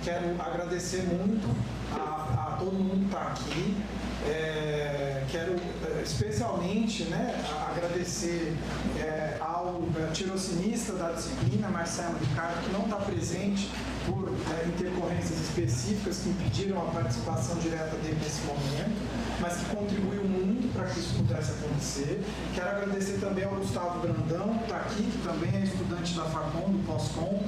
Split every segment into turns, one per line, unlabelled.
quero agradecer muito a todo mundo que está aqui. Quero especialmente, né, agradecer ao tirocinista da disciplina, Marcelo Ricardo, que não está presente por intercorrências específicas que impediram a participação direta dele nesse momento, mas que contribuiu muito para que isso pudesse acontecer. Quero agradecer também ao Gustavo Brandão, que está aqui, que também é estudante da Facom, do Pós-Com,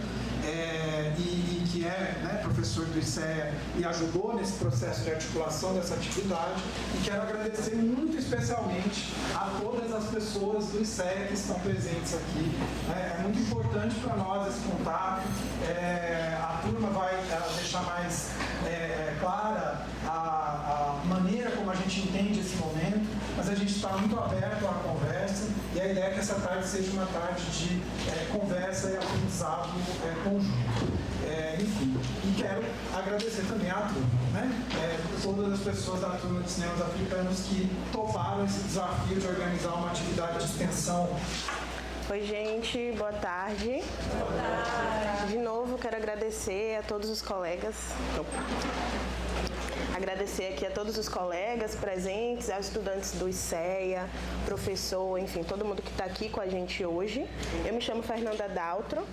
e que é, né, professor do ICEA e ajudou nesse processo de articulação dessa atividade. E quero agradecer muito especialmente a todas as pessoas do ICEA que estão presentes aqui. É muito importante para nós esse contato. A turma vai deixar mais clara a maneira como a gente entende esse momento, mas a gente está muito aberto à conversa e a ideia é que essa tarde seja uma tarde de conversa e aprendizado conjunto. Enfim, e quero agradecer também à turma, né? Todas as pessoas da turma de cinemas africanos que toparam esse desafio de organizar uma atividade de extensão.
Oi, gente, boa tarde.
Boa tarde.
De novo, quero agradecer a todos os colegas. Agradecer aqui a todos os colegas presentes, aos estudantes do ICEA, professor, enfim, todo mundo que está aqui com a gente hoje. Eu me chamo Fernanda Daltro,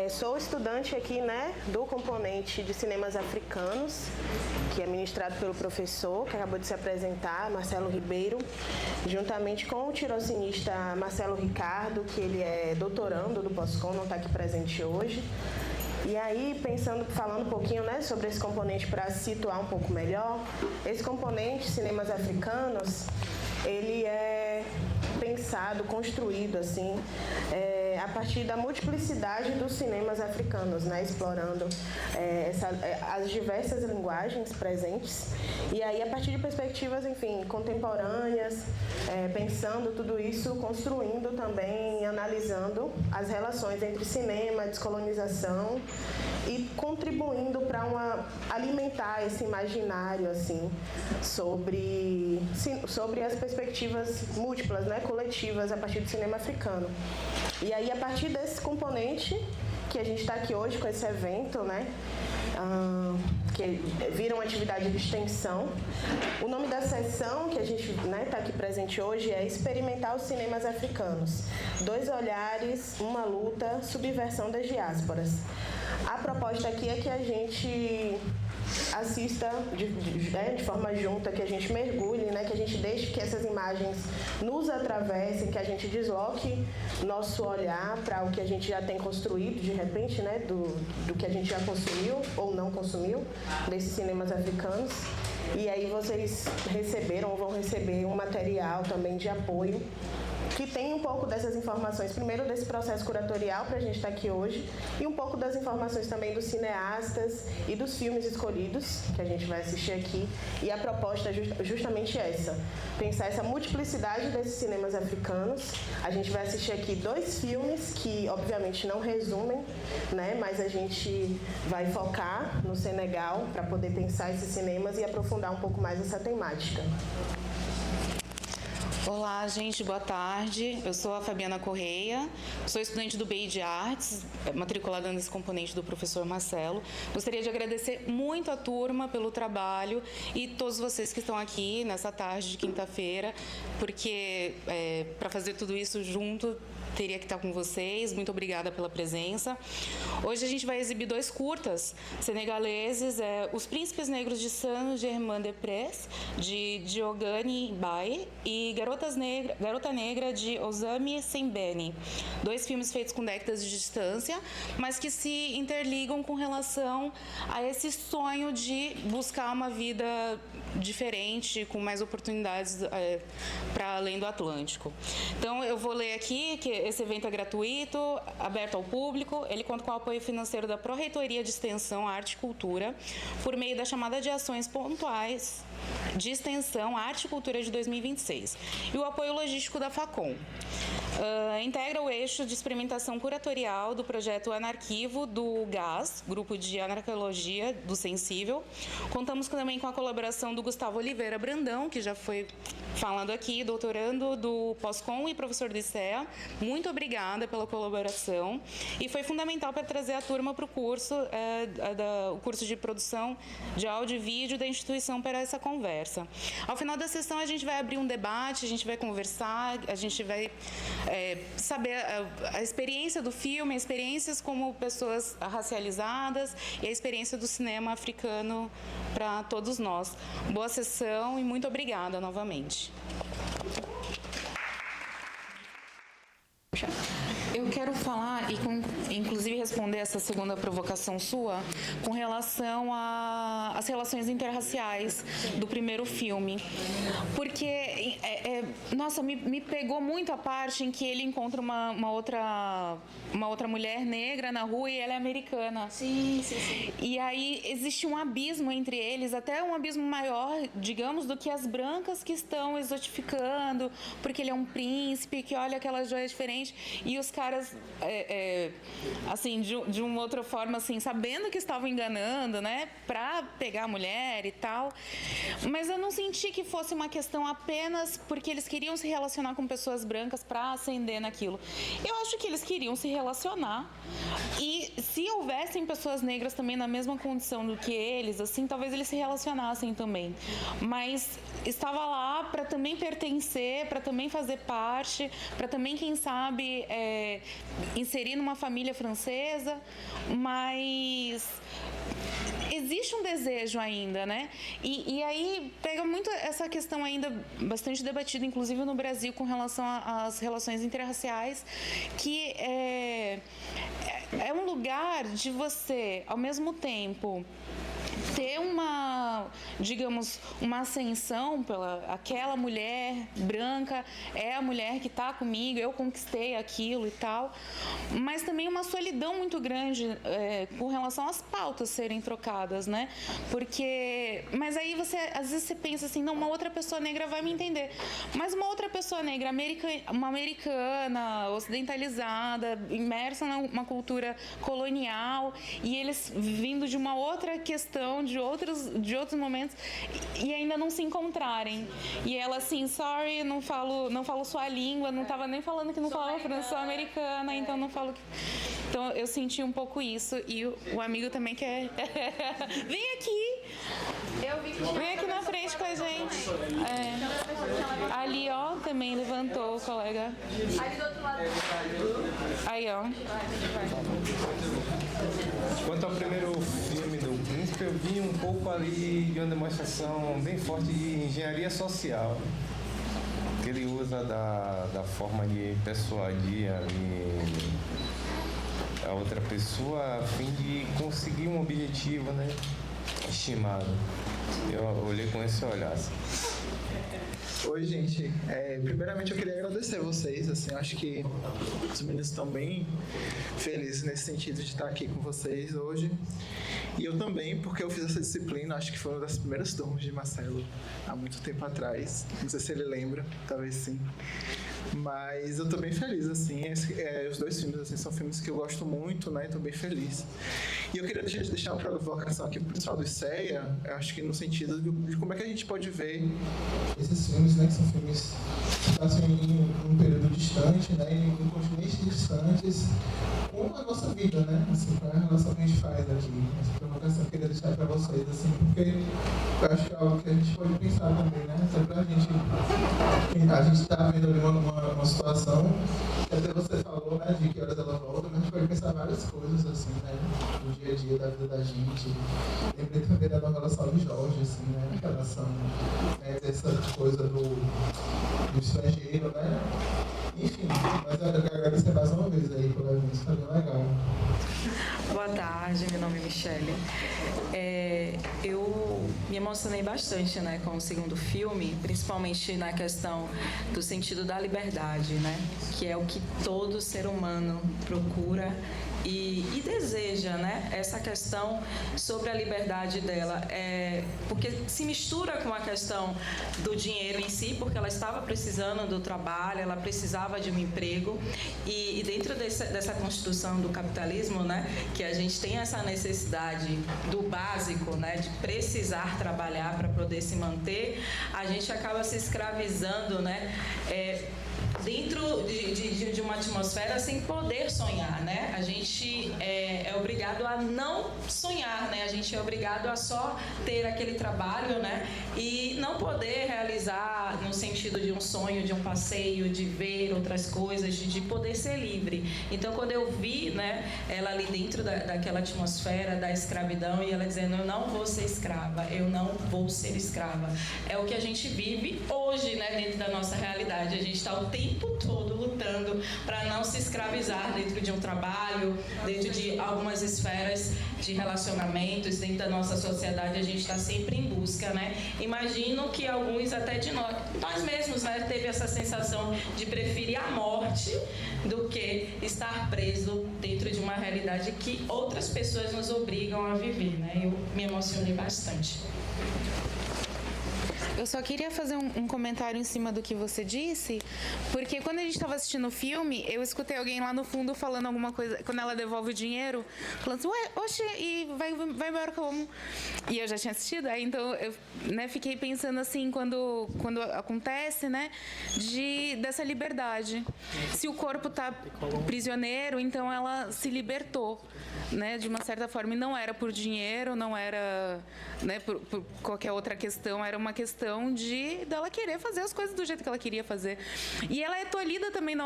sou estudante aqui, né, do componente de cinemas africanos, que é ministrado pelo professor, que acabou de se apresentar, Marcelo Ribeiro, juntamente com o tirocinista Marcelo Ricardo, que ele é doutorando do Pós-Com, não está aqui presente hoje. E aí, falando um pouquinho, né, sobre esse componente para se situar um pouco melhor, esse componente cinemas africanos, ele é pensado, construído assim, a partir da multiplicidade dos cinemas africanos, né, explorando as diversas linguagens presentes e aí a partir de perspectivas, enfim, contemporâneas, pensando tudo isso, construindo também, analisando as relações entre cinema, descolonização e contribuindo para alimentar esse imaginário assim sobre as perspectivas múltiplas, né, coletivas a partir do cinema africano. E aí a partir desse componente que a gente está aqui hoje com esse evento, né, que vira uma atividade de extensão. O nome da sessão que a gente está aqui presente hoje é Experimentar os Cinemas Africanos. 2 olhares, uma luta, subversão das diásporas. A proposta aqui é que a gente assista de forma junta, que a gente mergulhe, né, que a gente deixe que essas imagens nos atravessem, que a gente desloque nosso olhar para o que a gente já tem construído, de repente, né, do que a gente já consumiu ou não consumiu desses cinemas africanos. E aí vocês receberam ou vão receber um material também de apoio que tem um pouco dessas informações, primeiro desse processo curatorial para a gente estar aqui hoje, e um pouco das informações também dos cineastas e dos filmes escolhidos, que a gente vai assistir aqui. E a proposta é justamente essa, pensar essa multiplicidade desses cinemas africanos. A gente vai assistir aqui 2 filmes que, obviamente, não resumem, né, mas a gente vai focar no Senegal para poder pensar esses cinemas e aprofundar um pouco mais essa temática.
Olá, gente, boa tarde. Eu sou a Fabiana Correia, sou estudante do BEI de Artes, matriculada nesse componente do professor Marcelo. Gostaria de agradecer muito a turma pelo trabalho e todos vocês que estão aqui nessa tarde de quinta-feira, porque para fazer tudo isso junto teria que estar com vocês. Muito obrigada pela presença. Hoje a gente vai exibir 2 curtas senegaleses, Os Príncipes Negros de Saint-Germain-des-Prés, de Diogane Baye, e Garota Negra, de Osami Sembene. 2 filmes feitos com décadas de distância, mas que se interligam com relação a esse sonho de buscar uma vida diferente, com mais oportunidades para além do Atlântico. Então, eu vou ler aqui que esse evento é gratuito, aberto ao público. Ele conta com o apoio financeiro da Pró-Reitoria de Extensão, Arte e Cultura, por meio da chamada de ações pontuais de extensão Arte e Cultura de 2026, e o apoio logístico da Facom. integra o eixo de experimentação curatorial do projeto Anarquivo do GAS, Grupo de Anarqueologia do Sensível. Contamos também com a colaboração do Gustavo Oliveira Brandão, que já foi falando aqui, doutorando do Pós-Com e professor do ICEA. Muito obrigada pela colaboração. E foi fundamental para trazer a turma para o curso, o curso de produção de áudio e vídeo da instituição para essa conversa. Ao final da sessão, a gente vai abrir um debate, a gente vai conversar, a gente vai saber a experiência do filme, experiências como pessoas racializadas e a experiência do cinema africano para todos nós. Boa sessão e muito obrigada novamente. Eu quero falar e, inclusive, responder essa segunda provocação sua com relação às relações interraciais do primeiro filme. Porque, nossa, me pegou muito a parte em que ele encontra uma outra mulher negra na rua e ela é americana.
Sim.
E aí existe um abismo entre eles, até um abismo maior, digamos, do que as brancas que estão exotificando, porque ele é um príncipe, que olha aquela joia diferente, e os caras, assim, de uma outra forma, assim, sabendo que estavam enganando, né, pra pegar a mulher e tal. Mas eu não senti que fosse uma questão apenas porque eles queriam se relacionar com pessoas brancas pra ascender naquilo. Eu acho que eles queriam se relacionar, e se houvessem pessoas negras também na mesma condição do que eles, assim, talvez eles se relacionassem também. Mas estava lá para também pertencer, para também fazer parte, para também, quem sabe, inserir numa família francesa, mas existe um desejo ainda, né? E aí pega muito essa questão ainda bastante debatida, inclusive no Brasil, com relação às relações interraciais, que é um lugar de você, ao mesmo tempo, ter digamos, uma ascensão pela aquela mulher branca, é a mulher que está comigo, eu conquistei aquilo e tal, mas também uma solidão muito grande com relação às pautas serem trocadas, né? Mas aí às vezes você pensa assim, não, uma outra pessoa negra vai me entender, mas uma outra pessoa negra, uma americana, ocidentalizada, imersa numa cultura colonial, e eles vindo de uma outra questão, de outros momentos, e ainda não se encontrarem. E ela assim, sorry, não falo sua língua, não estava nem falando que não falava francês, sou americana, então não falo que... Então eu senti um pouco isso, e o amigo também quer... Vem aqui! Vem aqui na frente com a gente. Ali, ó, também levantou o colega.
Ali do outro lado.
Aí, ó.
Quanto ao primeiro filme do Príncipe, eu vi um pouco ali de uma demonstração bem forte de engenharia social, que ele usa da forma de persuadir ali a outra pessoa a fim de conseguir um objetivo, né, estimado. Eu olhei com esse olhar.
Oi, gente. Primeiramente, eu queria agradecer vocês. Assim, eu acho que os meninos estão bem felizes nesse sentido de estar aqui com vocês hoje. E eu também, porque eu fiz essa disciplina, acho que foi uma das primeiras turmas de Marcelo, há muito tempo atrás. Não sei se ele lembra, talvez sim. Mas eu estou bem feliz, assim. Os dois filmes, assim, são filmes que eu gosto muito, né? Estou bem feliz. E eu queria deixar uma provocação aqui para o pessoal do ICEA, eu acho que no sentido de como é que a gente pode ver esses filmes, né? Que são filmes que passam em um período distante, né? Em continentes distantes, com a nossa vida, né? Assim, qual é a relação que a gente faz aqui. Essa provocação eu queria deixar para vocês, assim, porque eu acho que é algo que a gente pode pensar também, né? Sempre a gente está vendo ali uma situação que até você falou, né, de que horas ela volta, mas a gente pode pensar várias coisas, assim, né, no dia a dia da vida da gente. Lembrei também da novela Salve Jorge, assim, né, em relação, né, dessa coisa do estrangeiro, né. Enfim, mas eu quero agradecer mais uma vez aí pelo evento, foi bem legal.
Boa tarde, meu nome é Michele. Eu me emocionei bastante, né, com o segundo filme, principalmente na questão do sentido da liberdade, né, que é o que todo ser humano procura e deseja, né, essa questão sobre a liberdade dela, porque se mistura com a questão do dinheiro em si, porque ela estava precisando do trabalho, ela precisava de um emprego, e dentro dessa construção do capitalismo, né, que a gente tem essa necessidade do básico, né, de precisar trabalhar para poder se manter, a gente acaba se escravizando, né, dentro de uma atmosfera sem poder sonhar, né? A gente é obrigado a não sonhar, né? A gente é obrigado a só ter aquele trabalho, né? E não poder realizar no sentido de um sonho, de um passeio, de ver outras coisas, de poder ser livre. Então, quando eu vi, né, ela ali dentro daquela atmosfera da escravidão e ela dizendo, eu não vou ser escrava, eu não vou ser escrava. É o que a gente vive hoje, né, dentro da nossa realidade. A gente está o tempo todo lutando para não se escravizar dentro de um trabalho, dentro de algumas esferas de relacionamentos, dentro da nossa sociedade, a gente está sempre em busca, né? Imagino que alguns até de nós mesmos, né, teve essa sensação de preferir a morte do que estar preso dentro de uma realidade que outras pessoas nos obrigam a viver, né? Eu me emocionei bastante.
Eu só queria fazer um comentário em cima do que você disse, porque quando a gente estava assistindo o filme, eu escutei alguém lá no fundo falando alguma coisa, quando ela devolve o dinheiro, falando assim, ué, oxe, e vai embora como? E eu já tinha assistido, aí então eu, né, fiquei pensando assim, quando acontece, né, dessa liberdade. Se o corpo está prisioneiro, então ela se libertou, né, de uma certa forma, e não era por dinheiro, não era, né, por qualquer outra questão, era uma questão dela querer fazer as coisas do jeito que ela queria fazer. E ela é tolhida também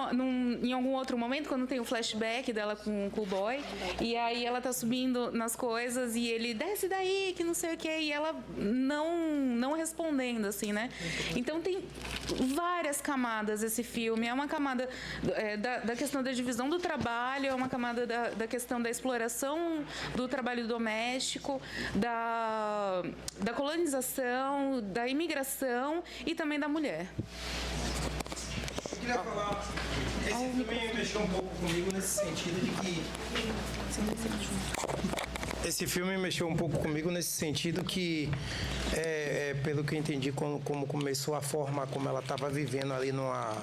em algum outro momento, quando tem o flashback dela com o boy, e aí ela tá subindo nas coisas e ele desce daí, que não sei o que, e ela não respondendo, assim, né? Então tem várias camadas esse filme. É uma camada da questão da divisão do trabalho, é uma camada da questão da exploração do trabalho doméstico, da colonização, da imigração e também da mulher.
Eu queria falar, esse filme mexeu um pouco comigo nesse sentido de que... Esse filme mexeu um pouco comigo nesse sentido que, pelo que eu entendi, como começou a forma como ela estava vivendo ali numa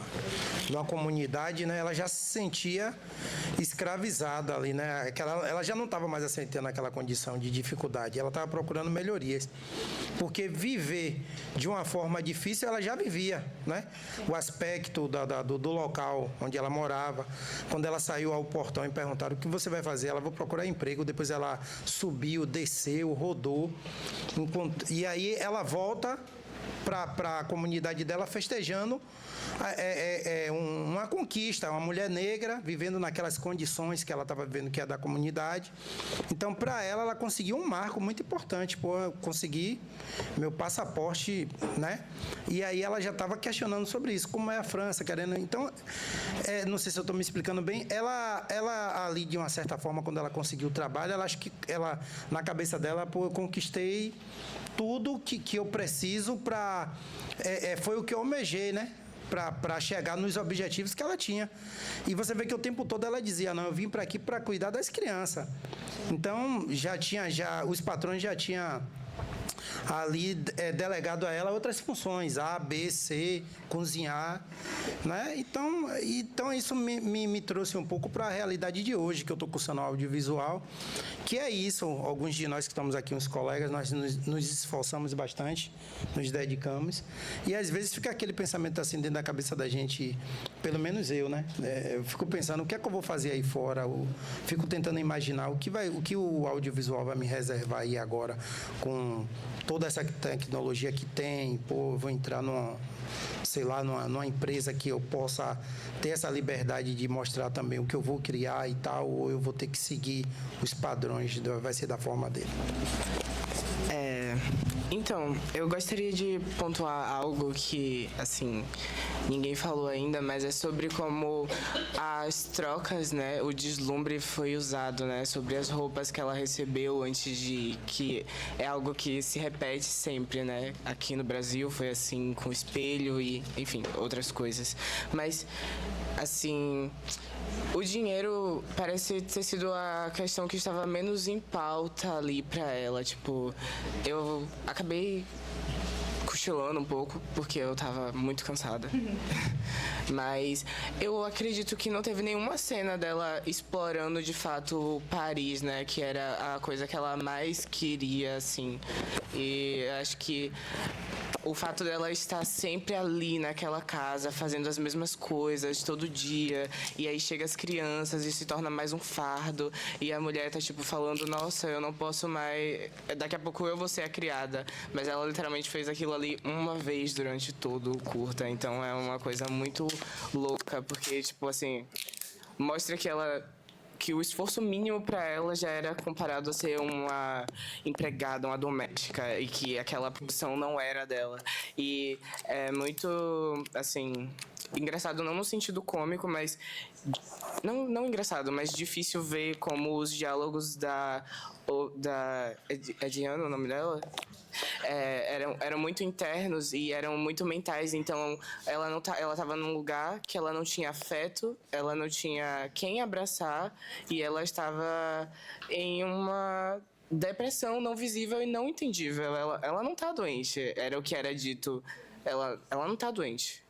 comunidade, né, ela já se sentia escravizada ali, né? Ela já não estava mais aceitando aquela condição de dificuldade, ela estava procurando melhorias, porque viver de uma forma difícil ela já vivia, né? O aspecto do local onde ela morava, quando ela saiu ao portão e perguntaram o que você vai fazer, ela vou procurar emprego, depois ela subiu, desceu, rodou, e aí ela volta para a comunidade dela festejando uma conquista, uma mulher negra vivendo naquelas condições que ela estava vivendo, que é da comunidade. Então, para ela conseguiu um marco muito importante, eu consegui meu passaporte, né? E aí ela já estava questionando sobre isso, como é a França, querendo... Então, não sei se eu estou me explicando bem, ela ali, de uma certa forma, quando ela conseguiu o trabalho, ela acho que ela, na cabeça dela, eu conquistei tudo que eu preciso para... foi o que eu almejei, né? Para chegar nos objetivos que ela tinha. E você vê que o tempo todo ela dizia, não, eu vim para aqui para cuidar das crianças. Então, os patrões já tinham ali delegado a ela outras funções, A, B, C, cozinhar, né? Então isso me trouxe um pouco para a realidade de hoje, que eu estou cursando audiovisual, que é isso, alguns de nós que estamos aqui, uns colegas, nós nos esforçamos bastante, nos dedicamos, e às vezes fica aquele pensamento assim dentro da cabeça da gente, pelo menos eu, né? Eu fico pensando, o que é que eu vou fazer aí fora? Eu fico tentando imaginar o que o audiovisual vai me reservar aí agora, com toda essa tecnologia que tem, eu vou entrar numa empresa que eu possa ter essa liberdade de mostrar também o que eu vou criar e tal, ou eu vou ter que seguir os padrões, vai ser da forma dele.
Então, eu gostaria de pontuar algo que, assim, ninguém falou ainda, mas é sobre como as trocas, né, o deslumbre foi usado, né, sobre as roupas que ela recebeu antes de, que é algo que se repete sempre, né, aqui no Brasil foi assim com espelho e, enfim, outras coisas. Mas, assim, o dinheiro parece ter sido a questão que estava menos em pauta ali pra ela. Tipo, eu acabei cochilando um pouco, porque eu tava muito cansada. Mas eu acredito que não teve nenhuma cena dela explorando de fato Paris, né? Que era a coisa que ela mais queria, assim. E acho que o fato dela estar sempre ali naquela casa, fazendo as mesmas coisas todo dia, e aí chega as crianças e se torna mais um fardo, e a mulher tá tipo falando, nossa, eu não posso mais, daqui a pouco eu vou ser a criada, mas ela literalmente fez aquilo ali uma vez durante todo o curta, então é uma coisa muito louca, porque tipo assim, mostra que o esforço mínimo para ela já era comparado a ser uma empregada, uma doméstica, e que aquela profissão não era dela. E é muito, assim, engraçado não no sentido cômico, mas não engraçado, mas difícil ver como os diálogos da Diana, o nome dela? Eram muito internos e eram muito mentais, então ela estava num lugar que ela não tinha afeto, ela não tinha quem abraçar e ela estava em uma depressão não visível e não entendível. Ela não tá doente, era o que era dito. Ela não tá doente.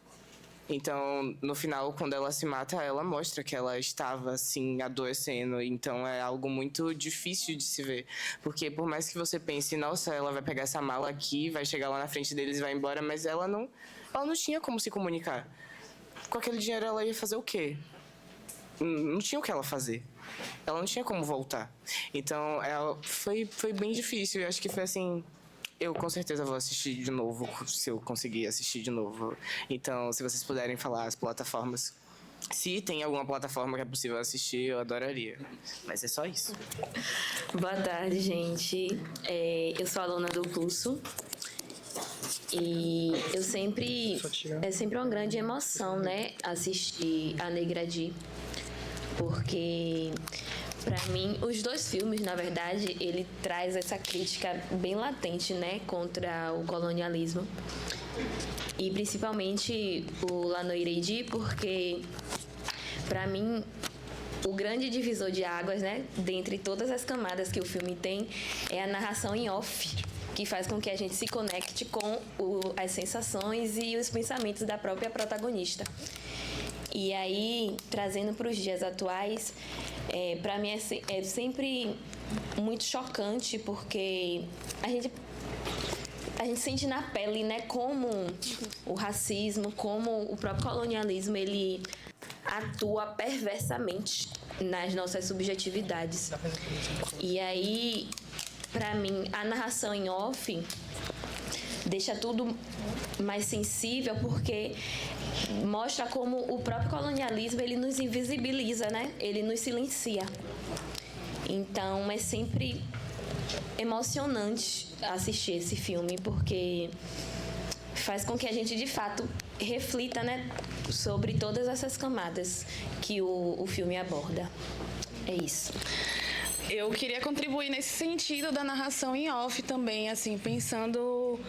Então, no final, quando ela se mata, ela mostra que ela estava, assim, adoecendo. Então, é algo muito difícil de se ver. Porque, por mais que você pense, nossa, ela vai pegar essa mala aqui, vai chegar lá na frente deles e vai embora, mas ela não tinha como se comunicar. Com aquele dinheiro, ela ia fazer o quê? Não tinha o que ela fazer. Ela não tinha como voltar. Então, foi bem difícil. Eu acho que foi assim... Eu com certeza vou assistir de novo, se eu conseguir assistir de novo. Então, se vocês puderem falar as plataformas. Se tem alguma plataforma que é possível assistir, eu adoraria. Mas é só isso.
Boa tarde, gente. Eu sou aluna do curso. E é sempre uma grande emoção, né? Assistir a Negra Di. Porque... Para mim, os dois filmes, na verdade, ele traz essa crítica bem latente, né, contra o colonialismo. E principalmente o La Noiredi, porque para mim o grande divisor de águas, né, dentre todas as camadas que o filme tem, é a narração em off, que faz com que a gente se conecte com as sensações e os pensamentos da própria protagonista. E aí, trazendo para os dias atuais, para mim é sempre muito chocante, porque a gente sente na pele, né, como o racismo, como o próprio colonialismo, ele atua perversamente nas nossas subjetividades. E aí, para mim, a narração em off deixa tudo mais sensível, porque mostra como o próprio colonialismo ele nos invisibiliza, né? Ele nos silencia. Então é sempre emocionante assistir esse filme, porque faz com que a gente de fato reflita, né, sobre todas essas camadas que o filme aborda. É isso.
Eu queria contribuir nesse sentido da narração em off também, assim, pensando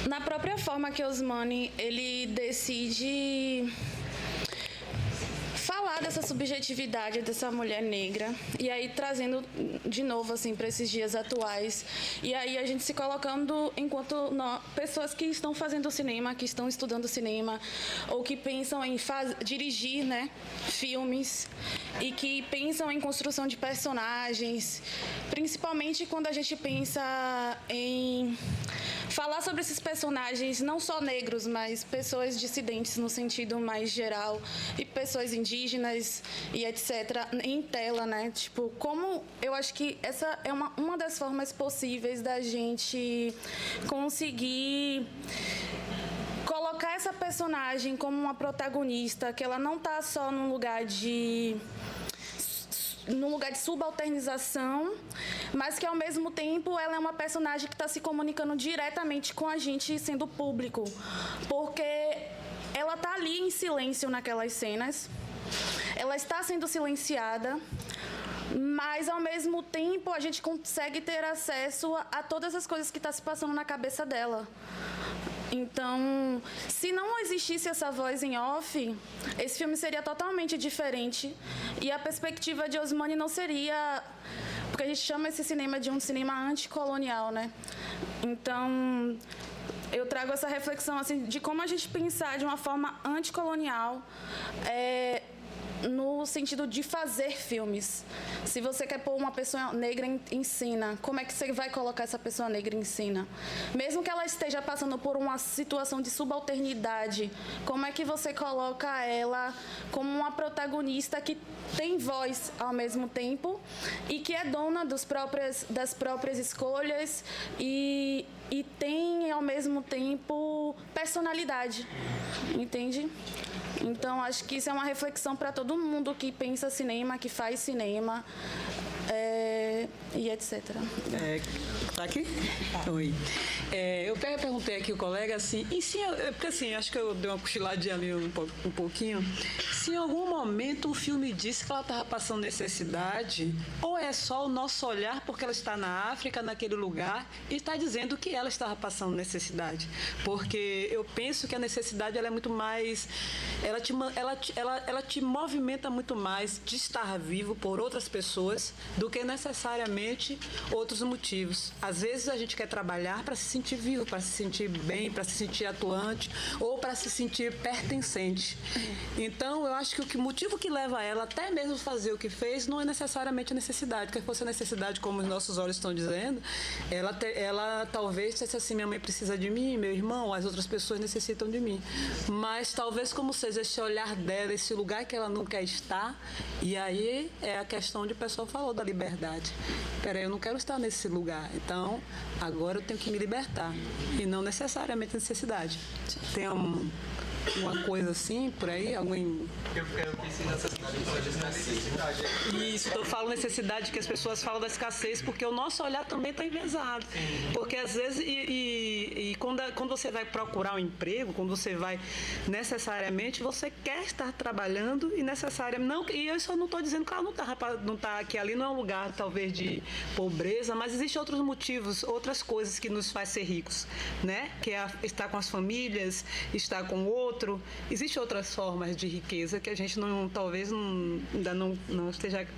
na própria forma que Osmani ele decide falar dessa subjetividade dessa mulher negra, e aí trazendo de novo assim para esses dias atuais, e aí a gente se colocando enquanto pessoas que estão fazendo cinema, que estão estudando cinema, ou que pensam em dirigir, né, filmes, e que pensam em construção de personagens, principalmente quando a gente pensa em falar sobre esses personagens, não só negros, mas pessoas dissidentes no sentido mais geral, e pessoas indígenas e etc. em tela, né? Tipo, como eu acho que essa é uma das formas possíveis da gente conseguir colocar essa personagem como uma protagonista, que ela não tá só num lugar de
num lugar de subalternização, mas que ao mesmo tempo ela é uma personagem que está se comunicando diretamente com a gente sendo público, porque ela está ali em silêncio naquelas cenas, ela está sendo silenciada, mas ao mesmo tempo a gente consegue ter acesso a todas as coisas que estão se passando na cabeça dela. Então, se não existisse essa voz em off, esse filme seria totalmente diferente e a perspectiva de Osmani não seria... Porque a gente chama esse cinema de um cinema anticolonial, né? Então, eu trago essa reflexão assim, de como a gente pensar de uma forma anticolonial, no sentido de fazer filmes. Se você quer pôr uma pessoa negra em cena, como é que você vai colocar essa pessoa negra em cena? Mesmo que ela esteja passando por uma situação de subalternidade, como é que você coloca ela como uma protagonista que tem voz ao mesmo tempo e que é dona das próprias escolhas e tem ao mesmo tempo personalidade, entende? Então, acho que isso é uma reflexão para todo mundo que pensa cinema, que faz cinema, e etc.
Tá aqui? Oi. Eu perguntei aqui ao colega assim, e se, porque assim, acho que eu dei uma cochiladinha ali um pouquinho, se em algum momento o filme disse que ela estava passando necessidade, ou é só o nosso olhar porque ela está na África, naquele lugar, e está dizendo que ela estava passando necessidade. Porque eu penso que a necessidade ela é muito mais... Ela te movimenta muito mais de estar vivo por outras pessoas do que necessariamente outros motivos. Às vezes a gente quer trabalhar para se sentir vivo, para se sentir bem, para se sentir atuante ou para se sentir pertencente. Então, eu acho que o motivo que leva ela até mesmo fazer o que fez não é necessariamente a necessidade, porque se fosse a necessidade, como os nossos olhos estão dizendo, ela talvez dissesse assim, minha mãe precisa de mim, meu irmão, as outras pessoas necessitam de mim. Mas talvez como seja esse olhar dela, esse lugar que ela não quer estar, e aí é a questão onde o pessoal falou da liberdade. Peraí, eu não quero estar nesse lugar, então agora eu tenho que me libertar, e não necessariamente necessidade. Tem uma coisa assim, por aí, alguém...
Eu pensei nessa necessidade.
Isso, eu falo necessidade que as pessoas falam da escassez, porque o nosso olhar também está enviesado. Porque às vezes, quando você vai procurar um emprego, quando você vai necessariamente, você quer estar trabalhando e necessariamente... Não, e eu só não estou dizendo que ela não tá aqui, ali não é um lugar talvez de pobreza, mas existem outros motivos, outras coisas que nos faz ser ricos, né? Que é estar com as famílias, estar com o outro. Existem outras formas de riqueza que a gente ainda não esteja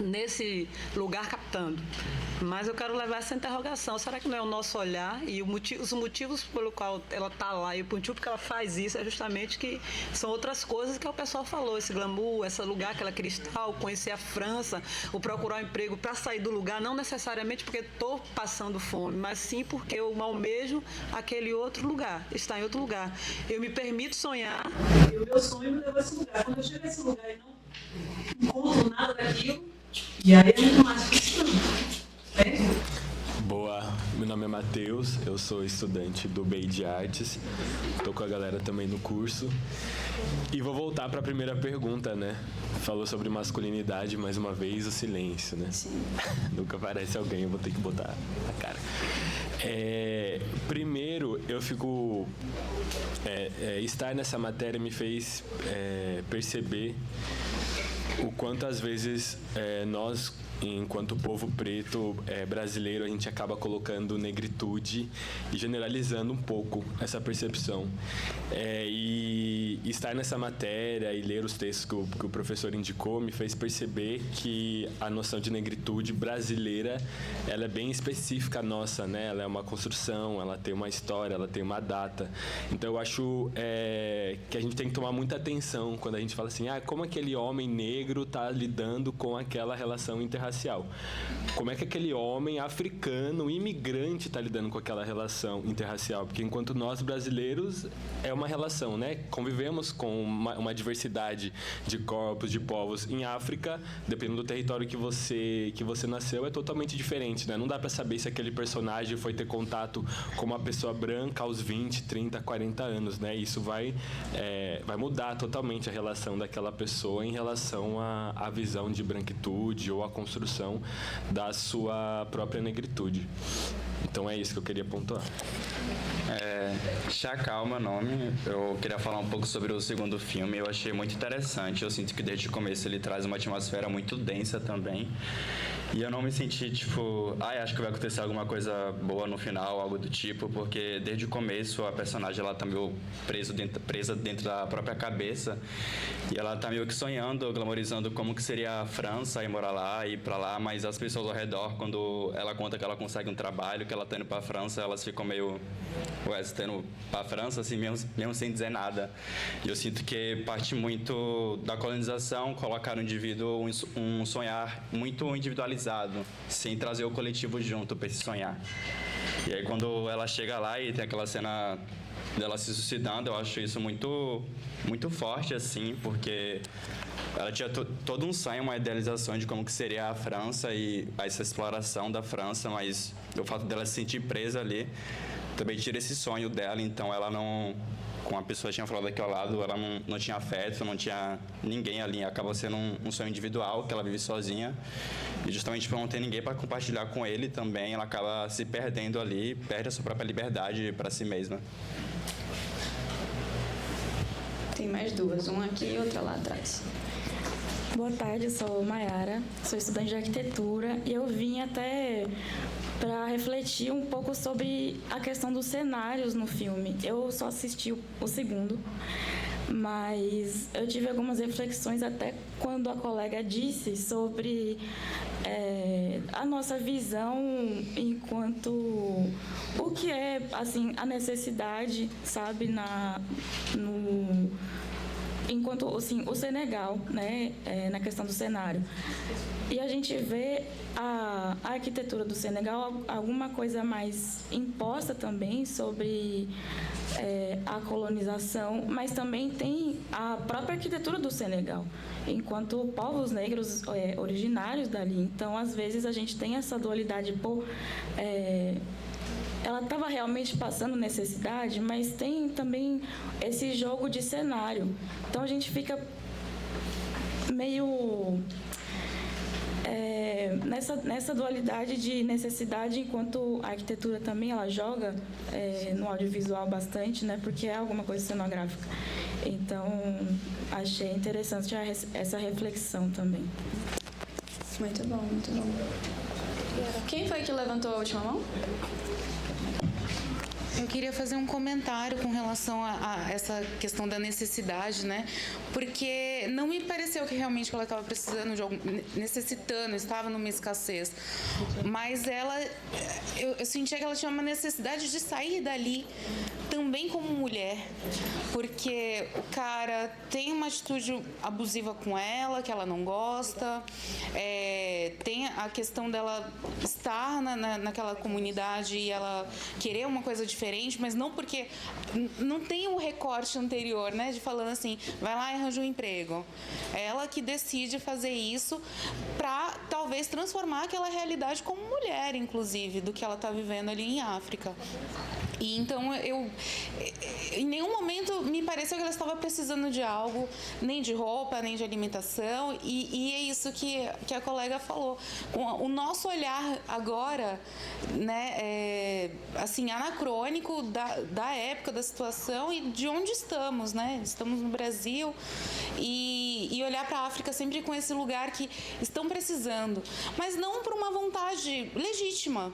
nesse lugar captando. Mas eu quero levar essa interrogação. Será que não é o nosso olhar e os motivos pelo qual ela está lá e o motivo porque ela faz isso é justamente que são outras coisas que o pessoal falou, esse glamour, esse lugar, aquela cristal, conhecer a França, o procurar um emprego para sair do lugar, não necessariamente porque estou passando fome, mas sim porque eu almejo aquele outro lugar, estar em outro lugar. Eu me permito sonhar e o meu sonho me leva a esse lugar. Quando eu chego a esse lugar e não encontro nada daquilo, e aí é muito mais difícil.
Boa, meu nome é Matheus, eu sou estudante do BEI de Artes, estou com a galera também no curso e vou voltar para a primeira pergunta, né? Falou sobre masculinidade, mais uma vez o silêncio, né? Nunca aparece alguém, eu vou ter que botar a cara. Primeiro, eu fico... estar nessa matéria me fez perceber o quanto às vezes nós, enquanto povo preto brasileiro, a gente acaba colocando negritude e generalizando um pouco essa percepção. E estar nessa matéria e ler os textos que o professor indicou me fez perceber que a noção de negritude brasileira, ela é bem específica nossa, né? Ela é uma construção, ela tem uma história, ela tem uma data. Então eu acho que a gente tem que tomar muita atenção quando a gente fala assim, como aquele homem negro está lidando com aquela relação interracial. Como é que aquele homem africano, imigrante, está lidando com aquela relação interracial? Porque enquanto nós brasileiros é uma relação, né? Convivemos com uma diversidade de corpos, de povos. Em África, dependendo do território que você nasceu, é totalmente diferente, né? Não dá para saber se aquele personagem foi ter contato com uma pessoa branca aos 20, 30, 40 anos, né? Isso vai mudar totalmente a relação daquela pessoa em relação relação à visão de branquitude ou à construção da sua própria negritude. Então é isso que eu queria pontuar.
Chacal, meu nome. Eu queria falar um pouco sobre o segundo filme. Eu achei muito interessante. Eu sinto que desde o começo ele traz uma atmosfera muito densa também. E eu não me senti tipo, acho que vai acontecer alguma coisa boa no final, algo do tipo, porque desde o começo a personagem ela tá meio presa dentro da própria cabeça e ela tá meio que sonhando, glamorizando como que seria a França, ir morar lá, ir pra lá, mas as pessoas ao redor, quando ela conta que ela consegue um trabalho, que ela tá indo pra França, elas ficam meio, você tá indo pra França, assim, mesmo sem dizer nada. E eu sinto que parte muito da colonização, colocar no indivíduo um sonhar muito individualizado, sem trazer o coletivo junto para esse sonhar. E aí quando ela chega lá e tem aquela cena dela se suicidando, eu acho isso muito, muito forte, assim, porque ela tinha todo um sonho, uma idealização de como que seria a França e essa exploração da França, mas o fato dela se sentir presa ali também tira esse sonho dela, então ela não... Como a pessoa tinha falado aqui ao lado, ela não tinha afeto, não tinha ninguém ali. Acaba sendo um sonho individual, que ela vive sozinha. E justamente por não ter ninguém para compartilhar com ele também, ela acaba se perdendo ali, perde a sua própria liberdade para si mesma.
Tem mais duas, uma aqui e outra lá atrás.
Boa tarde, eu sou Mayara, sou estudante de arquitetura e eu vim até para refletir um pouco sobre a questão dos cenários no filme. Eu só assisti o segundo, mas eu tive algumas reflexões até quando a colega disse sobre a nossa visão enquanto o que é assim a necessidade, sabe, enquanto assim, o Senegal, né, na questão do cenário. E a gente vê a arquitetura do Senegal alguma coisa mais imposta também sobre a colonização, mas também tem a própria arquitetura do Senegal, enquanto povos negros originários dali. Então, às vezes, a gente tem essa dualidade ela estava realmente passando necessidade, mas tem também esse jogo de cenário. Então a gente fica meio nessa dualidade de necessidade, enquanto a arquitetura também ela joga no audiovisual bastante, né? Porque é alguma coisa cenográfica. Então achei interessante essa reflexão também.
Muito bom, muito bom. Quem foi que levantou a última mão?
Eu queria fazer um comentário com relação a essa questão da necessidade, né? Porque não me pareceu que realmente ela estava precisando de necessitando, estava numa escassez. Mas eu sentia que ela tinha uma necessidade de sair dali, também como mulher. Porque o cara tem uma atitude abusiva com ela, que ela não gosta. Tem a questão dela estar naquela comunidade e ela querer uma coisa diferente, mas não porque não tem um recorte anterior, né, de falando assim, vai lá e arranja um emprego. É ela que decide fazer isso para talvez transformar aquela realidade como mulher, inclusive, do que ela está vivendo ali em África. E então em nenhum momento me pareceu que ela estava precisando de algo, nem de roupa, nem de alimentação, e é isso que a colega falou. O nosso olhar agora, né, assim, anacrônico da época, da situação e de onde estamos, né? Estamos no Brasil e olhar para a África sempre com esse lugar que estão precisando, mas não por uma vontade legítima,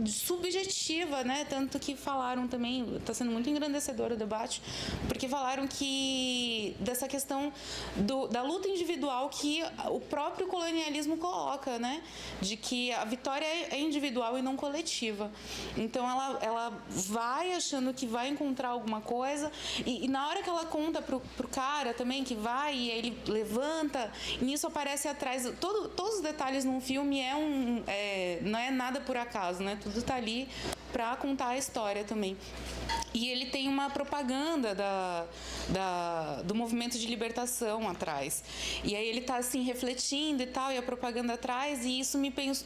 subjetiva, né? Tanto que falaram também, está sendo muito engrandecedor o debate, porque falaram que dessa questão da luta individual que o próprio colonialismo coloca, né? De que a vitória é individual e não coletiva. Então ela vai achando que vai encontrar alguma coisa e na hora que ela conta pro cara também que vai e ele levanta, e nisso aparece atrás todos os detalhes num filme não é nada por acaso, né? Tudo tá ali para contar a história também. E ele tem uma propaganda do movimento de libertação atrás. E aí ele está assim refletindo e tal, e a propaganda atrás, e isso me fez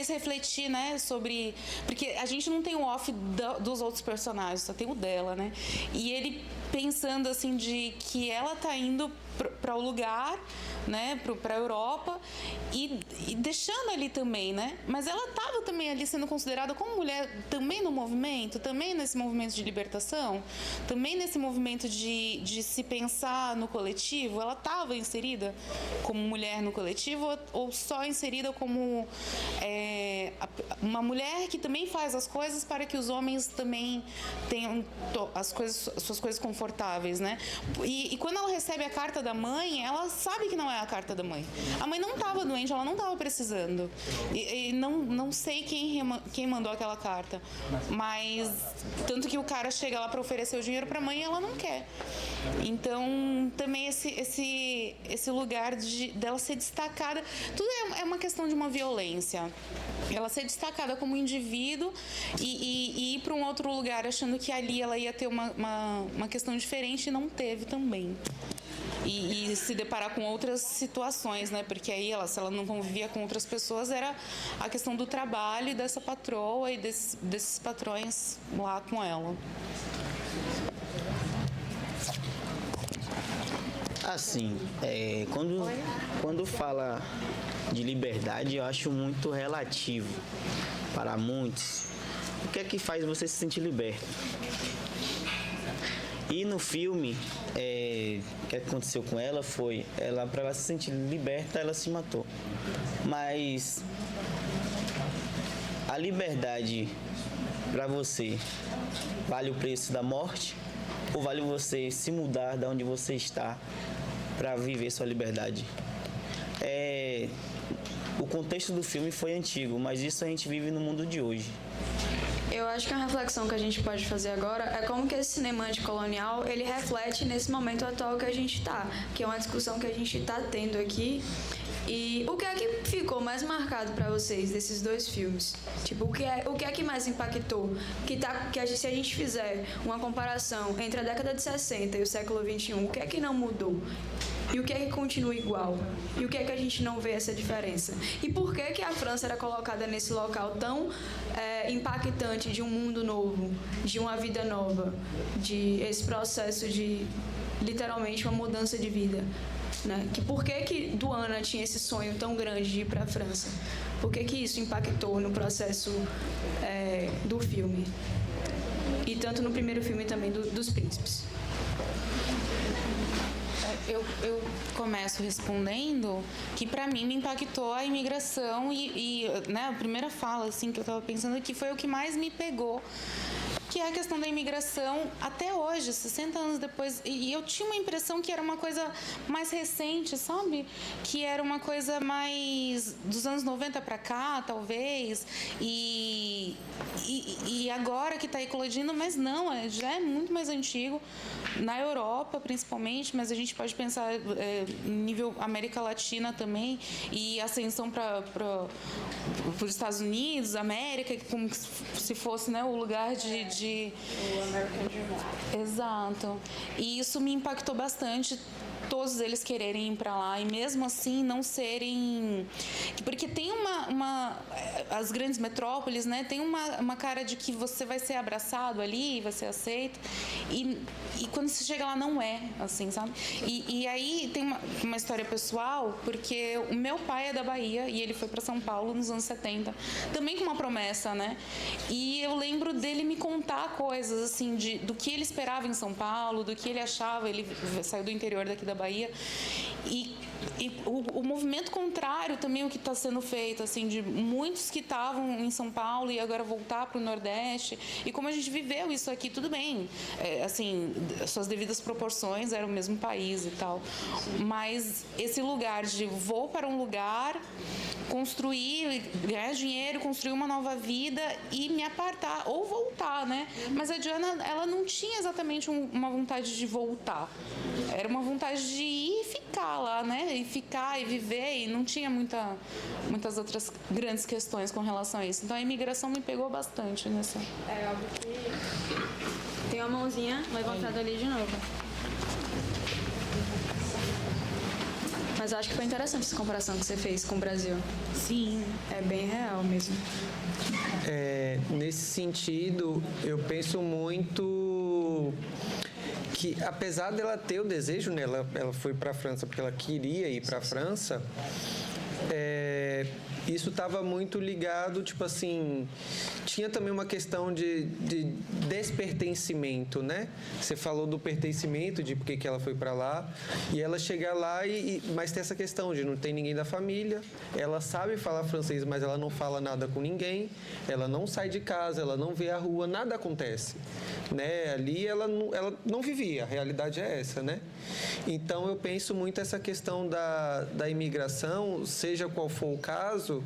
refletir, né, sobre... Porque a gente não tem o off dos outros personagens, só tem o dela, né? E ele pensando assim de que ela tá indo para o lugar, né, para a Europa e deixando ali também, né? Mas ela estava também ali sendo considerada como mulher também no movimento, também nesse movimento de libertação, também nesse movimento de se pensar no coletivo. Ela estava inserida como mulher no coletivo ou só inserida como uma mulher que também faz as coisas para que os homens também tenham suas coisas confortáveis, né? E quando ela recebe a carta da mãe, ela sabe que não é a carta da mãe. A mãe não estava doente, ela não estava precisando. E não sei quem mandou aquela carta. Mas tanto que o cara chega lá para oferecer o dinheiro para a mãe e ela não quer. Então, também esse lugar dela ser destacada, tudo é uma questão de uma violência. Ela ser destacada como indivíduo e ir para um outro lugar achando que ali ela ia ter uma questão diferente e não teve também. E se deparar com outras situações, né? Porque aí se ela não convivia com outras pessoas, era a questão do trabalho e dessa patroa e desses patrões lá com ela.
Assim, quando fala de liberdade, eu acho muito relativo para muitos. O que é que faz você se sentir liberto? E no filme, o que aconteceu com ela foi, para ela se sentir liberta, ela se matou. Mas a liberdade para você vale o preço da morte ou vale você se mudar de onde você está para viver sua liberdade? O contexto do filme foi antigo, mas isso a gente vive no mundo de hoje.
Eu acho que a reflexão que a gente pode fazer agora é como que esse cinema anticolonial, ele reflete nesse momento atual que a gente está, que é uma discussão que a gente está tendo aqui. E o que é que ficou mais marcado para vocês desses dois filmes? Tipo, o que é que mais impactou? Se a gente fizer uma comparação entre a década de 60 e o século 21, o que é que não mudou? E o que é que continua igual? E o que é que a gente não vê essa diferença? E por que a França era colocada nesse local tão impactante de um mundo novo, de uma vida nova, de esse processo de, literalmente, uma mudança de vida? Né? Por que Duana tinha esse sonho tão grande de ir para a França? Por que isso impactou no processo do filme? E tanto no primeiro filme também dos príncipes.
Eu começo respondendo que para mim me impactou a imigração e né, a primeira fala assim que eu estava pensando que foi o que mais me pegou, que é a questão da imigração até hoje, 60 anos depois. E eu tinha uma impressão que era uma coisa mais recente, sabe? Que era uma coisa mais dos anos 90 para cá, talvez. E agora que está eclodindo, mas não, já é muito mais antigo. Na Europa, principalmente, mas a gente pode pensar nível América Latina também, e ascensão para os Estados Unidos, América, como se fosse, né, o lugar de...
O American Dream.
Exato. E isso me impactou bastante, todos eles quererem ir para lá e mesmo assim não serem... Porque tem as grandes metrópoles, né, tem uma cara de que você vai ser abraçado ali, vai ser aceito, e quando você chega lá não é assim, sabe? E aí tem uma história pessoal, porque o meu pai é da Bahia e ele foi para São Paulo nos anos 70, também com uma promessa, né? E eu lembro dele me contar coisas assim do que ele esperava em São Paulo, do que ele achava. Ele saiu do interior daqui da Bahia e o movimento contrário também, o que está sendo feito, assim, de muitos que estavam em São Paulo e agora voltar para o Nordeste, e como a gente viveu isso aqui, tudo bem, assim, suas devidas proporções, era o mesmo país e tal, mas esse lugar de vou para um lugar, construir, ganhar dinheiro, construir uma nova vida e me apartar, ou voltar, né? Mas a Diana, ela não tinha exatamente uma vontade de voltar, era uma vontade de ir e ficar lá, né? E ficar e viver, e não tinha muitas outras grandes questões com relação a isso. Então a imigração me pegou bastante nessa.
É óbvio que tem uma mãozinha levantada ali de novo. Mas eu acho que foi interessante essa comparação que você fez com o Brasil.
Sim.
É bem real mesmo.
Nesse sentido, eu penso muito que apesar dela ter o desejo, né, ela foi para a França porque ela queria ir para a França, isso estava muito ligado, tipo assim, tinha também uma questão de despertencimento, né? Você falou do pertencimento, de por que ela foi para lá, e ela chega lá, mas tem essa questão de não tem ninguém da família, ela sabe falar francês, mas ela não fala nada com ninguém, ela não sai de casa, ela não vê a rua, nada acontece, né? Ali ela não vivia, a realidade é essa, né? Então eu penso muito essa questão da imigração, seja qual for o caso,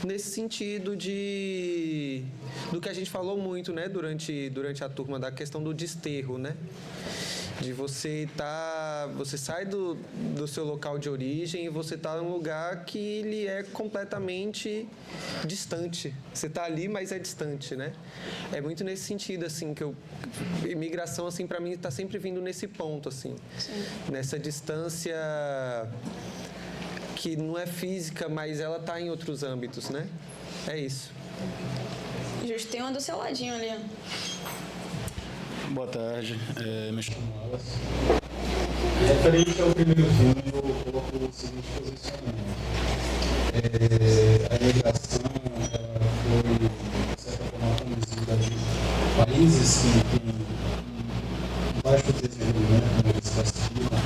nesse sentido do que a gente falou muito, né, durante a turma, da questão do desterro, né? De você sai do seu local de origem e você está num lugar que ele é completamente distante. Você está ali, mas é distante, né? É muito nesse sentido, assim, que imigração, assim, para mim, está sempre vindo nesse ponto, assim. Sim. Nessa distância que não é física, mas ela está em outros âmbitos, né? É isso.
Justo, tem uma do seu ladinho ali.
Boa tarde, me chamo Wallace. Referente ao primeiro filme, eu coloco o seguinte posicionamento. A imigração foi, de certa forma, conduzida de países que têm baixo desenvolvimento, como eles classificam,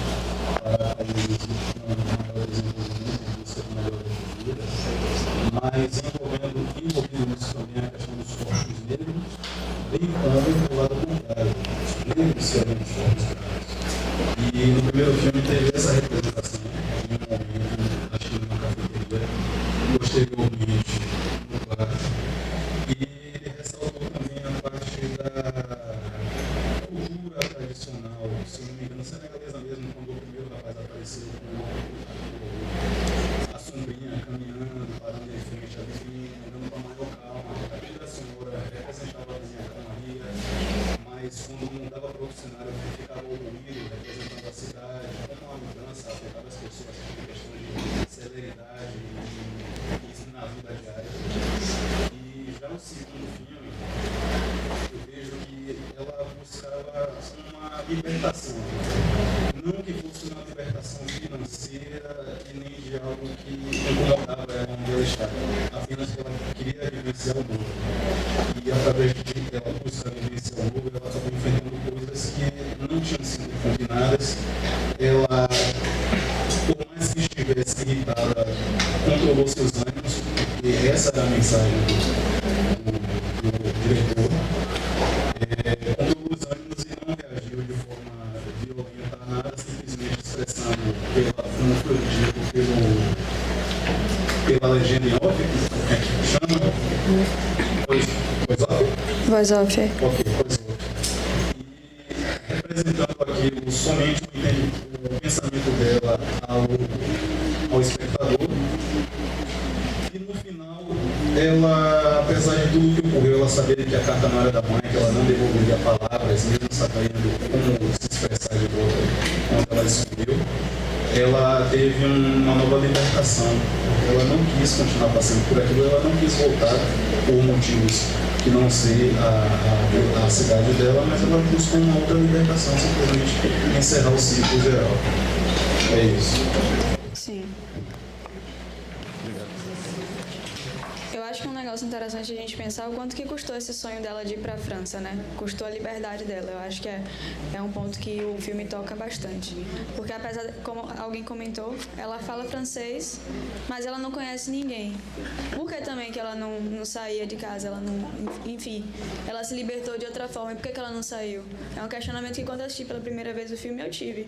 para países com maior desenvolvimento e busca de melhores de vida, mas envolvendo isso também a questão dos corpos negros, bem como do lado contrário, os negros serem os corpos negros. E no primeiro filme teve essa representação, em um momento, acho que numa cafeteria, posteriormente no bar. E ele ressaltou também a parte da cultura tradicional, se não me engano, senegalesa mesmo, quando o primeiro rapaz apareceu com a sombrinha caminhando, parando em frente à vizinha, andando com a maior calma. A vida senhora representava a minha calmaria, mas quando mudava para outro cenário, ficava orgulho, representando a cidade, como uma mudança afetava as pessoas em questão de celeridade e na vida diária. E já no segundo filme, eu vejo que ela buscava uma libertação. Não que fosse uma libertação financeira e nem de algo que incomodava ela onde ela estava. Apenas que ela queria vivenciar o novo. E através de ela buscar vivenciar o novo, ela acabou enfrentando coisas que não tinham sido combinadas. Ela, por mais que estivesse irritada, controlou seus ânimos, porque essa era a mensagem do diretor. Controlou os ânimos e não reagiu de forma violenta a nada, simplesmente expressando, como foi dito, pela legenda em off, que chama voz off?
Voz off, é.
Ok, voz off. E representando aqui somente o pensamento dela ao espectador. E no final, ela, apesar de tudo que ocorreu, ela sabia que a carta não era da mãe, que ela não devolveria palavras, mesmo sabendo como se expressar de volta quando ela escolheu, ela teve uma nova libertação. Ela não quis continuar passando por aquilo, ela não quis voltar por motivos que não sei a cidade dela, mas ela buscou uma outra libertação, simplesmente encerrar o ciclo geral. É isso.
Sim. Eu acho que é um negócio interessante a gente pensar o quanto que custou esse sonho dela de ir para a França, né? Custou a liberdade dela. Eu acho que é um ponto que o filme toca bastante. Porque apesar, como alguém comentou, ela fala francês, mas ela não conhece ninguém. Por que também que ela não saía de casa? Ela não, enfim, ela se libertou de outra forma. E por que ela não saiu? É um questionamento que quando eu assisti pela primeira vez o filme eu tive.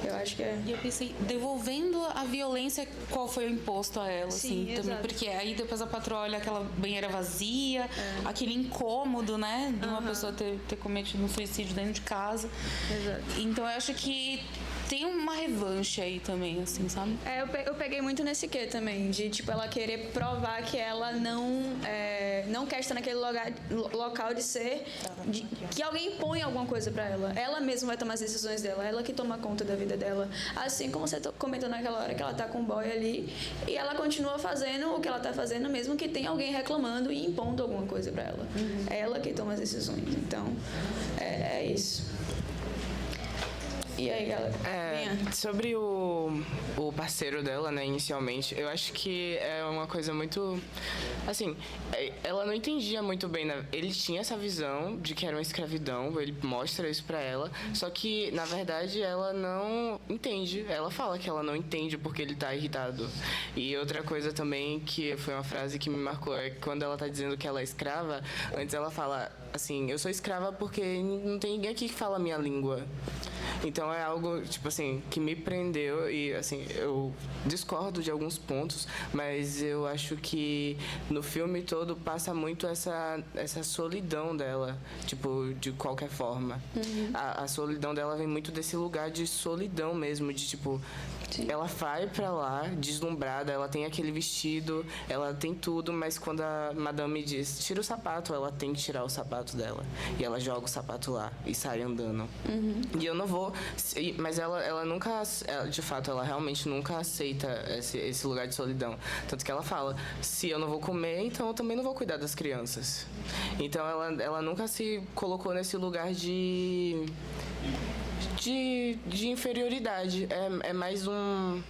Eu acho que é.
E eu pensei, devolvendo a violência qual foi o imposto a ela,
Sim,
assim, também, porque aí depois a patroa olha aquela banheira vazia, aquele incômodo, né, de uma pessoa ter cometido um suicídio dentro de casa.
Exato.
Então eu acho que tem uma revanche aí também, assim, sabe?
Eu peguei muito nesse quê também, de tipo ela querer provar que ela não quer estar naquele local de ser, que alguém impõe alguma coisa pra ela. Ela mesma vai tomar as decisões dela, ela que toma conta da vida dela. Assim como você comentou naquela hora que ela tá com o boy ali e ela continua fazendo o que ela tá fazendo, mesmo que tenha alguém reclamando e impondo alguma coisa pra ela. É ela que toma as decisões. Então, é isso. E aí, galera?
Sobre o parceiro dela, né, inicialmente, eu acho que é uma coisa muito... Assim, ela não entendia muito bem, né? Ele tinha essa visão de que era uma escravidão, ele mostra isso pra ela, só que, na verdade, ela não entende. Ela fala que ela não entende porque ele tá irritado. E outra coisa também, que foi uma frase que me marcou, é que quando ela tá dizendo que ela é escrava, antes ela fala assim, eu sou escrava porque não tem ninguém aqui que fala a minha língua. Então é algo, tipo assim, que me prendeu e, assim, eu discordo de alguns pontos, mas eu acho que no filme todo passa muito essa solidão dela, tipo, de qualquer forma. A solidão dela vem muito desse lugar de solidão mesmo, de, tipo, ela vai pra lá, deslumbrada, ela tem aquele vestido, ela tem tudo, mas quando a madame diz, tira o sapato, ela tem que tirar o sapato dela. E ela joga o sapato lá e sai andando. E eu não vou... Mas ela nunca... De fato, ela realmente nunca aceita esse lugar de solidão. Tanto que ela fala, se eu não vou comer, então eu também não vou cuidar das crianças. Então ela nunca se colocou nesse lugar de inferioridade. É mais um...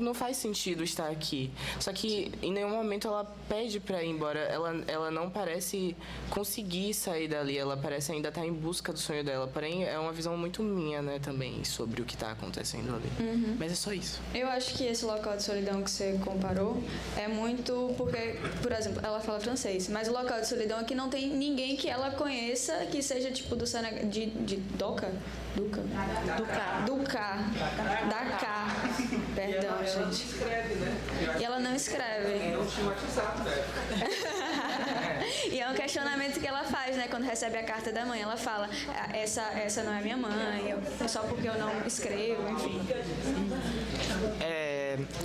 Não faz sentido estar aqui. Só que em nenhum momento ela pede pra ir embora. Ela não parece conseguir sair dali. Ela parece ainda estar em busca do sonho dela. Porém, é uma visão muito minha, né, também, sobre o que tá acontecendo ali. Mas é só isso.
Eu acho que esse local de solidão que você comparou é muito porque, por exemplo, ela fala francês, mas o local de solidão aqui não tem ninguém que ela conheça que seja tipo do Senegal, de Dakar. Perdão,
ela
gente.
não escreve, né?
E ela não escreve.
É um WhatsApp, né?
E é um questionamento que ela faz, né? Quando recebe a carta da mãe, ela fala, essa não é minha mãe, só porque eu não escrevo, enfim.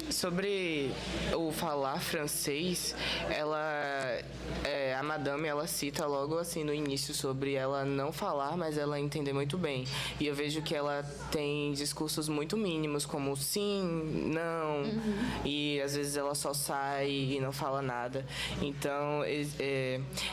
Sobre o falar francês, a madame, ela cita logo assim no início sobre ela não falar, mas ela entender muito bem. E eu vejo que ela tem discursos muito mínimos, como sim, não, e às vezes ela só sai e não fala nada. Então,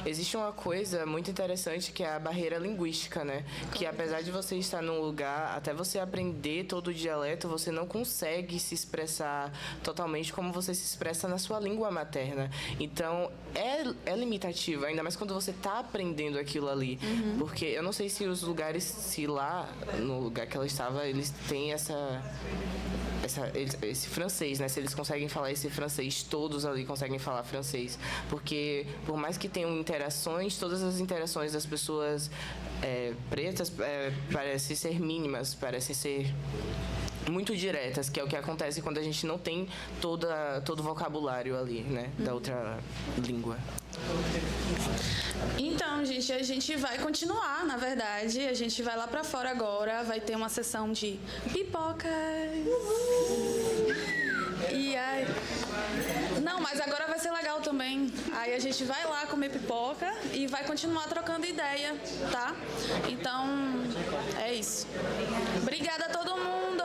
existe uma coisa muito interessante que é a barreira linguística, né? Que apesar de você estar num lugar, até você aprender todo o dialeto, você não consegue se expressar totalmente como você se expressa na sua língua materna. Então, é limitativo, ainda mais quando você está aprendendo aquilo ali. Porque eu não sei se os lugares, se lá, no lugar que ela estava, eles têm esse francês, né? Se eles conseguem falar esse francês, todos ali conseguem falar francês. Porque, por mais que tenham interações, todas as interações das pessoas pretas parecem ser mínimas, parecem ser muito diretas, que é o que acontece quando a gente não tem todo o vocabulário ali, né, da outra língua.
Então, gente, a gente vai continuar, na verdade. A gente vai lá pra fora agora, vai ter uma sessão de pipocas. E aí... Não, mas agora vai ser legal também. Aí a gente vai lá comer pipoca e vai continuar trocando ideia, tá? Então, é isso. Obrigada a todo mundo!